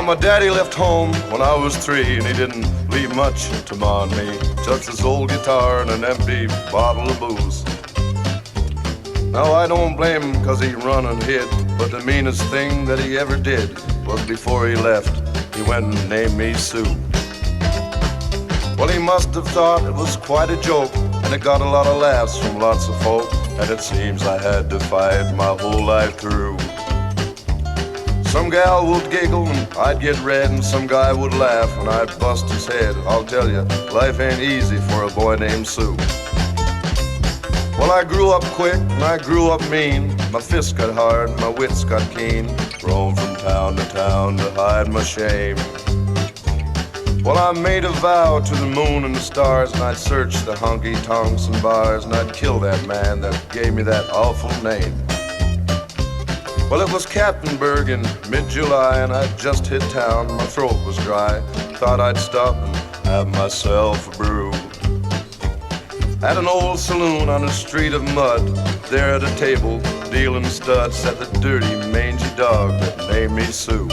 my daddy left home when I was 3, and he didn't leave much to bond me. Just his old guitar and an empty bottle of booze. Now I don't blame him 'cause he run and hid, but the meanest thing that he ever did was before he left, he went and named me Sue. Well, he must have thought it was quite a joke, and it got a lot of laughs from lots of folk, and it seems I had to fight my whole life through. Some gal would giggle and I'd get red, and some guy would laugh and I'd bust his head. I'll tell you, life ain't easy for a boy named Sue. Well, I grew up quick and I grew up mean. My fists got hard and my wits got keen. Roamed from town to town to hide my shame. Well, I made a vow to the moon and the stars, and I'd search the honky-tonks and bars, and I'd kill that man that gave me that awful name. Well, it was Captainburg in mid-July, and I'd just hit town, my throat was dry. Thought I'd stop and have myself a brew. At an old saloon on a street of mud, there at a table, dealing studs, sat the dirty, mangy dog that named me Sue.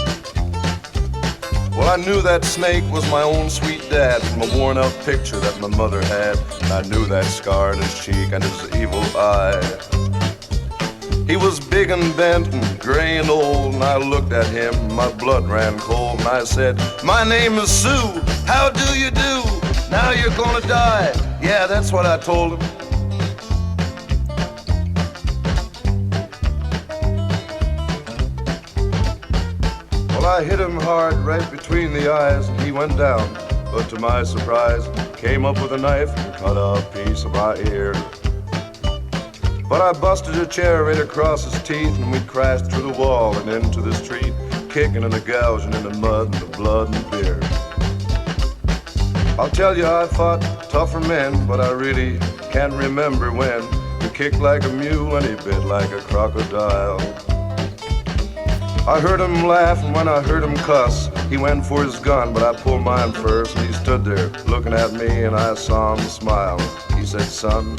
Well, I knew that snake was my own sweet dad from a worn-out picture that my mother had, and I knew that scar in his cheek and his evil eye. He was big and bent and gray and old, and I looked at him, my blood ran cold, and I said, "My name is Sue, how do you do? Now you're gonna die." Yeah, that's what I told him. Well, I hit him hard right between the eyes, and he went down, but to my surprise, came up with a knife and cut off a piece of my ear. But I busted a chair right across his teeth, and we crashed through the wall and into the street, kicking and a gouging in the mud and the blood and beer. I'll tell you, I fought tougher men, but I really can't remember when. He kicked like a mule and he bit like a crocodile. I heard him laugh, and when I heard him cuss, he went for his gun, but I pulled mine first, and he stood there looking at me, and I saw him smile. He said, "Son,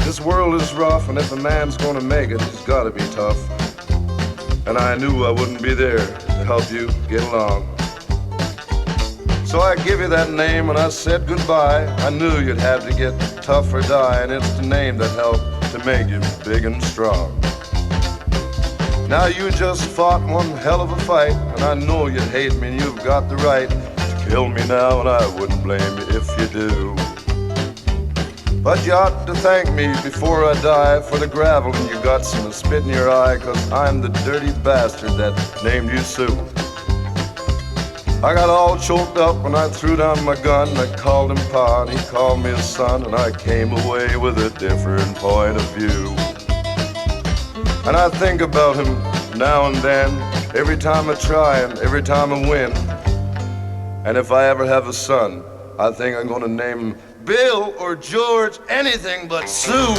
this world is rough, and if a man's gonna make it, he's gotta be tough." And I knew I wouldn't be there to help you get along. So I give you that name and I said goodbye. I knew you'd have to get tough or die, and it's the name that helped to make you big and strong. Now you just fought one hell of a fight, and I know you'd hate me and you've got the right to kill me now, and I wouldn't blame you if you do. But you ought to thank me before I die for the gravel in your guts and the spit in your eye, 'cause I'm the dirty bastard that named you Sue. I got all choked up when I threw down my gun, and I called him Pa and he called me his son, and I came away with a different point of view. And I think about him now and then, every time I try and every time I win. And if I ever have a son, I think I'm gonna name him Bill or George, anything but Sue.